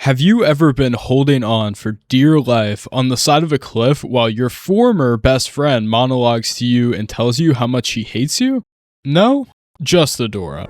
Have you ever been holding on for dear life on the side of a cliff while your former best friend monologues to you and tells you how much he hates you? No? Just Adora.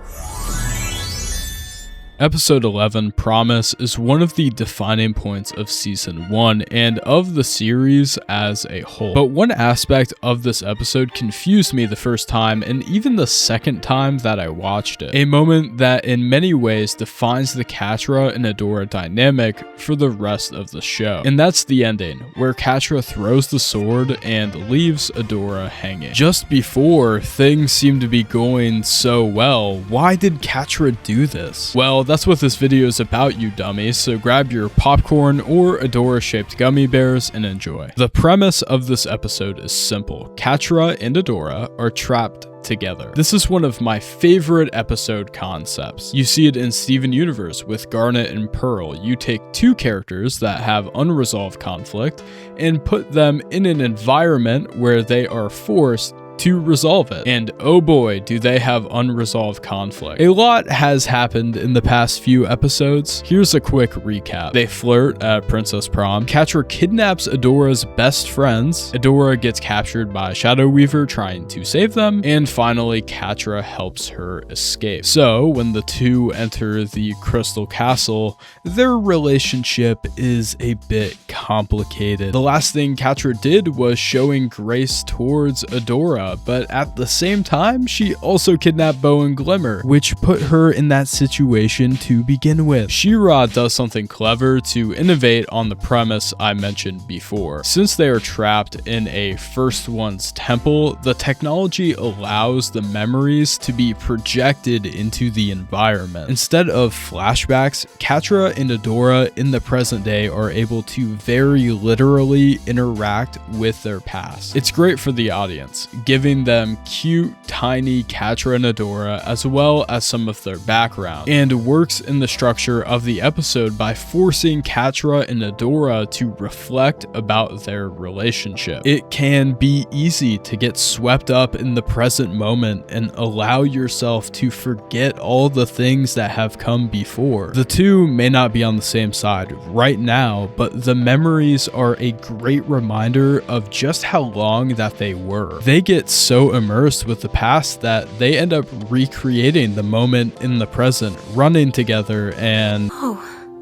Episode 11, Promise, is one of the defining points of Season 1 and of the series as a whole. But one aspect of this episode confused me the first time and even the second time that I watched it. A moment that in many ways defines the Catra and Adora dynamic for the rest of the show. And that's the ending, where Catra throws the sword and leaves Adora hanging. Just before things seem to be going so well, why did Catra do this? Well, that's what this video is about, you dummies, so grab your popcorn or Adora-shaped gummy bears and enjoy. The premise of this episode is simple. Catra and Adora are trapped together. This is one of my favorite episode concepts. You see it in Steven Universe with Garnet and Pearl. You take two characters that have unresolved conflict and put them in an environment where they are forced to resolve it. And oh boy, do they have unresolved conflict. A lot has happened in the past few episodes. Here's a quick recap. They flirt at Princess Prom. Catra kidnaps Adora's best friends. Adora gets captured by Shadow Weaver trying to save them. And finally, Catra helps her escape. So when the two enter the Crystal Castle, their relationship is a bit complicated. The last thing Catra did was showing grace towards Adora, but at the same time, she also kidnapped Bow and Glimmer, which put her in that situation to begin with. She-Ra does something clever to innovate on the premise I mentioned before. Since they are trapped in a First One's temple, the technology allows the memories to be projected into the environment. Instead of flashbacks, Catra and Adora in the present day are able to very literally interact with their past. It's great for the audience, giving them cute, tiny Catra and Adora as well as some of their background, and works in the structure of the episode by forcing Catra and Adora to reflect about their relationship. It can be easy to get swept up in the present moment and allow yourself to forget all the things that have come before. The two may not be on the same side right now, but the memories are a great reminder of just how long that they were. They get so immersed with the past that they end up recreating the moment in the present, running together and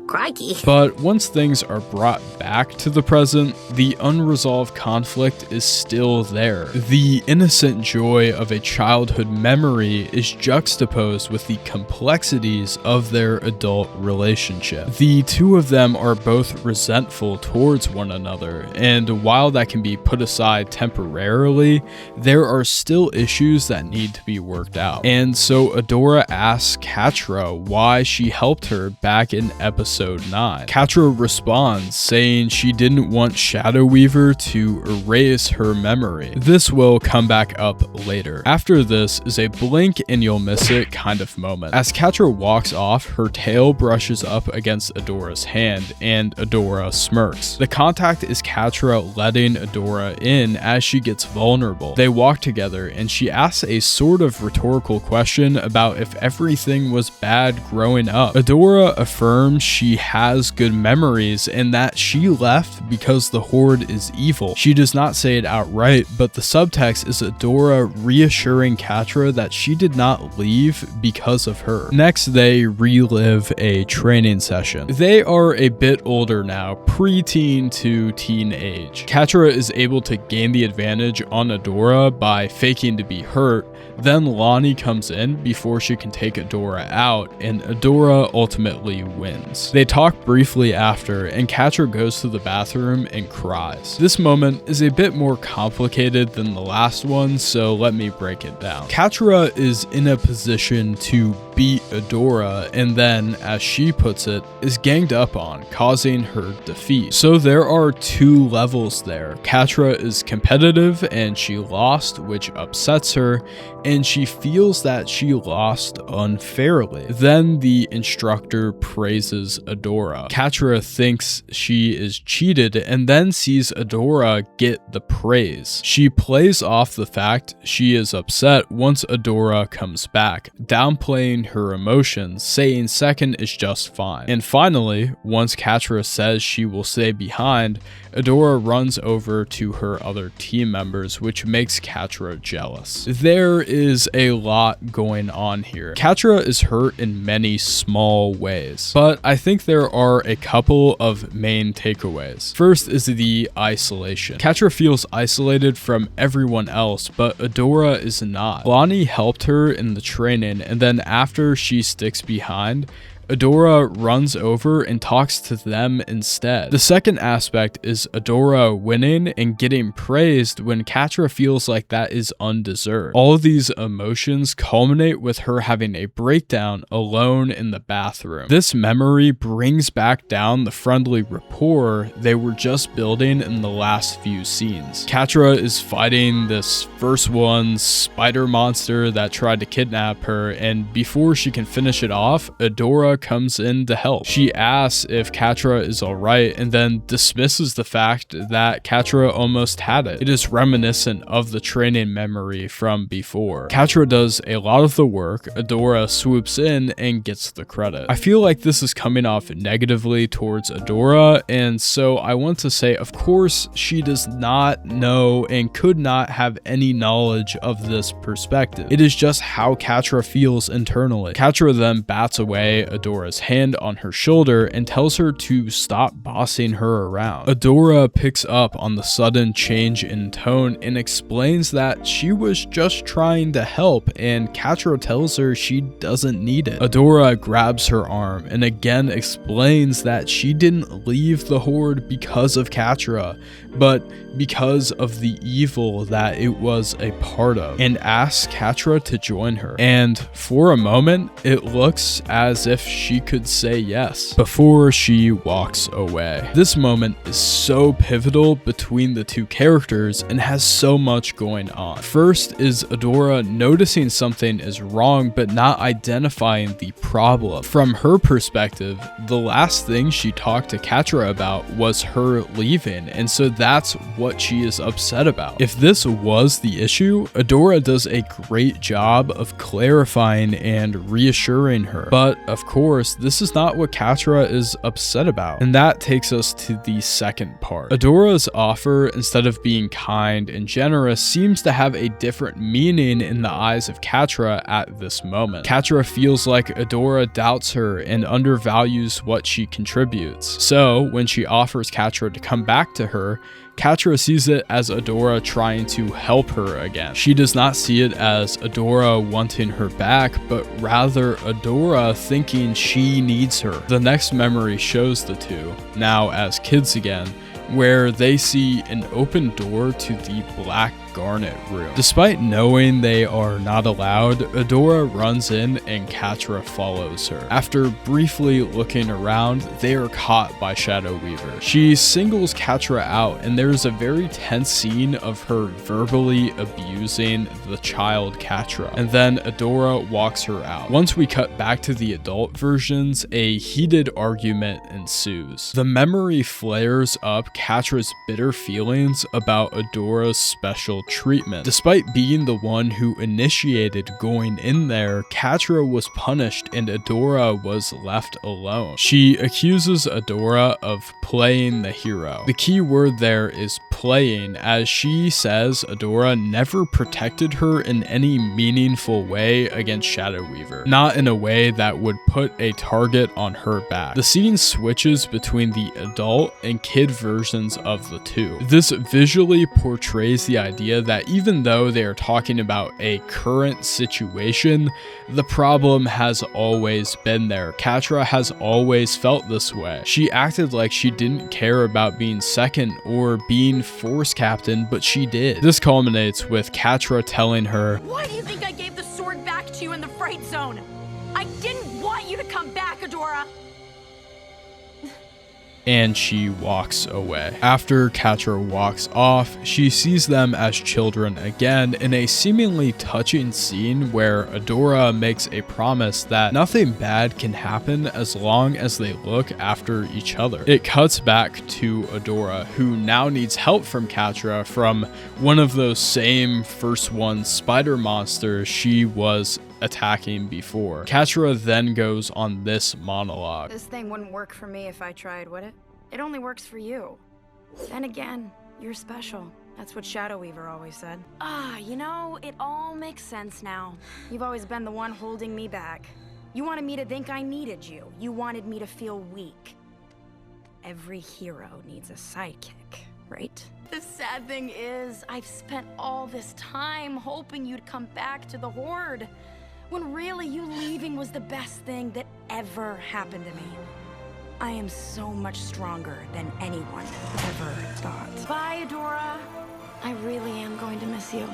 crikey. But once things are brought back to the present, the unresolved conflict is still there. The innocent joy of a childhood memory is juxtaposed with the complexities of their adult relationship. The two of them are both resentful towards one another, and while that can be put aside temporarily, there are still issues that need to be worked out. And so Adora asks Catra why she helped her back in episode 9. Catra responds, saying she didn't want Shadow Weaver to erase her memory. This will come back up later. After this is a blink and you'll miss it kind of moment. As Catra walks off, her tail brushes up against Adora's hand, and Adora smirks. The contact is Catra letting Adora in as she gets vulnerable. They walk together, and she asks a sort of rhetorical question about if everything was bad growing up. Adora affirms she has good memories and that she left because the Horde is evil. She does not say it outright, but the subtext is Adora reassuring Catra that she did not leave because of her. Next, they relive a training session. They are a bit older now, pre-teen to teenage. Catra is able to gain the advantage on Adora by faking to be hurt. Then Lonnie comes in before she can take Adora out, and Adora ultimately wins. They talk briefly after, and Catra goes to the bathroom and cries. This moment is a bit more complicated than the last one, so let me break it down. Catra is in a position to beat Adora, and then, as she puts it, is ganged up on, causing her defeat. So there are two levels there. Catra is competitive, and she lost, which upsets her, and she feels that she lost unfairly. Then the instructor praises Adora. Catra thinks she is cheated and then sees Adora get the praise. She plays off the fact she is upset once Adora comes back, downplaying her emotions, saying second is just fine. And finally, once Catra says she will stay behind, Adora runs over to her other team members, which makes Catra jealous. There is a lot going on here. Catra is hurt in many small ways, but I think there are a couple of main takeaways. First is the isolation. Catra feels isolated from everyone else, but Adora is not. Lonnie helped her in the training, and then after she sticks behind, Adora runs over and talks to them instead. The second aspect is Adora winning and getting praised when Catra feels like that is undeserved. All of these emotions culminate with her having a breakdown alone in the bathroom. This memory brings back down the friendly rapport they were just building in the last few scenes. Catra is fighting this first one spider monster that tried to kidnap her, and before she can finish it off, Adora comes in to help. She asks if Catra is alright and then dismisses the fact that Catra almost had it. It is reminiscent of the training memory from before. Catra does a lot of the work, Adora swoops in and gets the credit. I feel like this is coming off negatively towards Adora, and so I want to say, of course, she does not know and could not have any knowledge of this perspective. It is just how Catra feels internally. Catra then bats away Adora's hand on her shoulder and tells her to stop bossing her around. Adora picks up on the sudden change in tone and explains that she was just trying to help, and Catra tells her she doesn't need it. Adora grabs her arm and again explains that she didn't leave the Horde because of Catra, but because of the evil that it was a part of, and asks Catra to join her. And for a moment, it looks as if she could say yes before she walks away. This moment is so pivotal between the two characters and has so much going on. First is Adora noticing something is wrong but not identifying the problem. From her perspective, the last thing she talked to Catra about was her leaving, and so that's what she is upset about. If this was the issue, Adora does a great job of clarifying and reassuring her. But of course, this is not what Catra is upset about. And that takes us to the second part. Adora's offer, instead of being kind and generous, seems to have a different meaning in the eyes of Catra at this moment. Catra feels like Adora doubts her and undervalues what she contributes. So when she offers Catra to come back to her, Catra sees it as Adora trying to help her again. She does not see it as Adora wanting her back, but rather Adora thinking she needs her. The next memory shows the two, now as kids again, where they see an open door to the Black Garnet room. Despite knowing they are not allowed, Adora runs in and Catra follows her. After briefly looking around, they are caught by Shadow Weaver. She singles Catra out, and there is a very tense scene of her verbally abusing the child Catra, and then Adora walks her out. Once we cut back to the adult versions, a heated argument ensues. The memory flares up Catra's bitter feelings about Adora's special treatment. Despite being the one who initiated going in there, Catra was punished and Adora was left alone. She accuses Adora of playing the hero. The key word there is playing, as she says Adora never protected her in any meaningful way against Shadow Weaver, not in a way that would put a target on her back. The scene switches between the adult and kid versions of the two. This visually portrays the idea that even though they are talking about a current situation, the problem has always been there. Catra has always felt this way. She acted like she didn't care about being second or being force captain, but she did. This culminates with Catra telling her, "Why do you think I gave the sword back to you in the Fright Zone? I didn't want you to come back, Adora." and she walks away. After Catra walks off, she sees them as children again in a seemingly touching scene where Adora makes a promise that nothing bad can happen as long as they look after each other. It cuts back to Adora, who now needs help from Catra from one of those same first one spider monsters she was attacking before. Catra then goes on this monologue. This thing wouldn't work for me if I tried, would it? It only works for you. Then again, you're special. That's what Shadow Weaver always said. You know, it all makes sense now. You've always been the one holding me back. You wanted me to think I needed you. You wanted me to feel weak. Every hero needs a sidekick, right? The sad thing is, I've spent all this time hoping you'd come back to the Horde, when really you leaving was the best thing that ever happened to me. I am so much stronger than anyone ever thought. Bye, Adora. I really am going to miss you.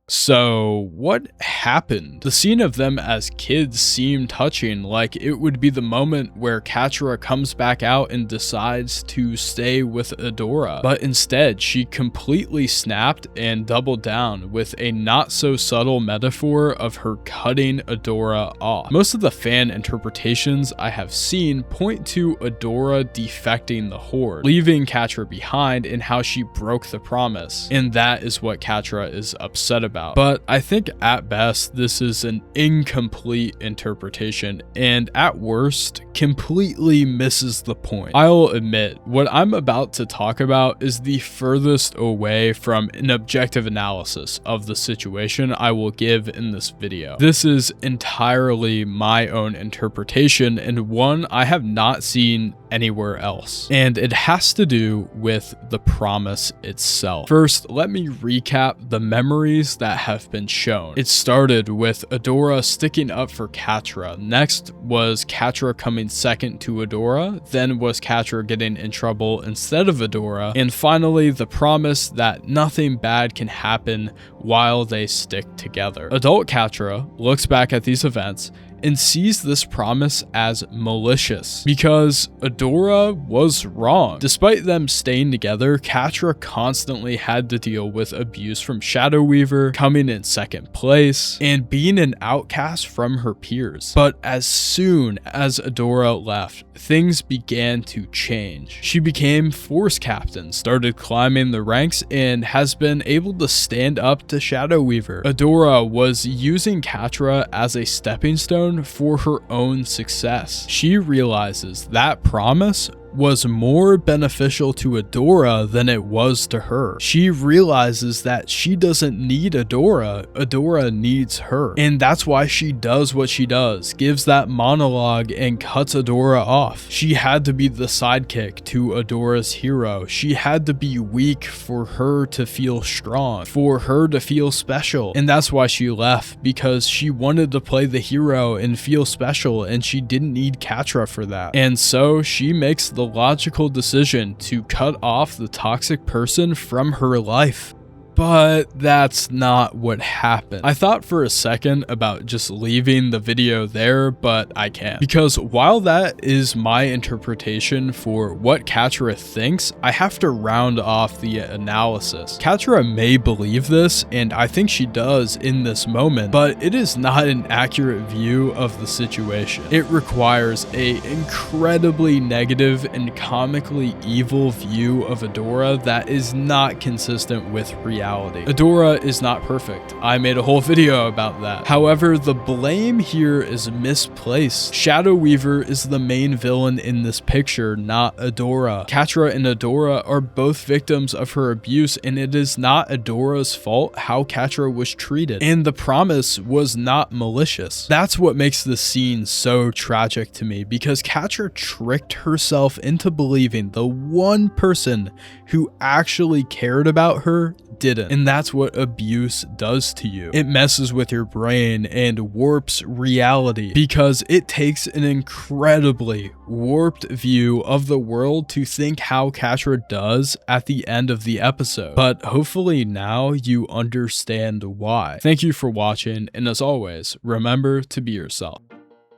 So, what happened? The scene of them as kids seemed touching, like it would be the moment where Catra comes back out and decides to stay with Adora. But instead, she completely snapped and doubled down with a not so subtle metaphor of her cutting Adora off. Most of the fan interpretations I have seen point to Adora defecting the Horde, leaving Catra behind, and how she broke the promise. And that is what Catra is upset about. But I think at best this is an incomplete interpretation, and at worst completely misses the point. I'll admit, what I'm about to talk about is the furthest away from an objective analysis of the situation I will give in this video. This is entirely my own interpretation, and one I have not seen anywhere else, and it has to do with the promise itself. First, let me recap the memories that have been shown. It started with Adora sticking up for Catra. Next was Catra coming second to Adora. Then was Catra getting in trouble instead of Adora. And finally, the promise that nothing bad can happen while they stick together. Adult Catra looks back at these events and sees this promise as malicious because Adora was wrong. Despite them staying together, Catra constantly had to deal with abuse from Shadow Weaver, coming in second place, and being an outcast from her peers. But as soon as Adora left, things began to change. She became Force Captain, started climbing the ranks, and has been able to stand up to Shadow Weaver. Adora was using Catra as a stepping stone for her own success. She realizes that promise was more beneficial to Adora than it was to her. She realizes that she doesn't need Adora, Adora needs her. And that's why she does what she does, gives that monologue and cuts Adora off. She had to be the sidekick to Adora's hero. She had to be weak for her to feel strong, for her to feel special. And that's why she left, because she wanted to play the hero and feel special, and she didn't need Catra for that. And so she makes the logical decision to cut off the toxic person from her life. But that's not what happened. I thought for a second about just leaving the video there, but I can't. Because while that is my interpretation for what Catra thinks, I have to round off the analysis. Catra may believe this, and I think she does in this moment, but it is not an accurate view of the situation. It requires an incredibly negative and comically evil view of Adora that is not consistent with reality. Adora is not perfect. I made a whole video about that. However, the blame here is misplaced. Shadow Weaver is the main villain in this picture, not Adora. Catra and Adora are both victims of her abuse, and it is not Adora's fault how Catra was treated. And the promise was not malicious. That's what makes this scene so tragic to me, because Catra tricked herself into believing the one person who actually cared about her didn't. And that's what abuse does to you. It messes with your brain and warps reality, because it takes an incredibly warped view of the world to think how Catra does at the end of the episode. But hopefully now you understand why. Thank you for watching, and as always, remember to be yourself.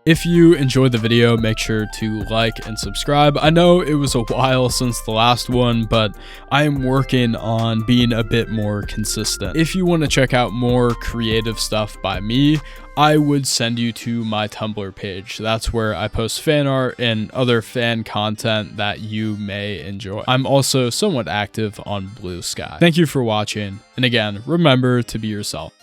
If you enjoyed the video, make sure to like and subscribe. I know it was a while since the last one, but I am working on being a bit more consistent. If you want to check out more creative stuff by me, I would send you to my Tumblr page. That's where I post fan art and other fan content that you may enjoy. I'm also somewhat active on Blue Sky. Thank you for watching, and again, remember to be yourself.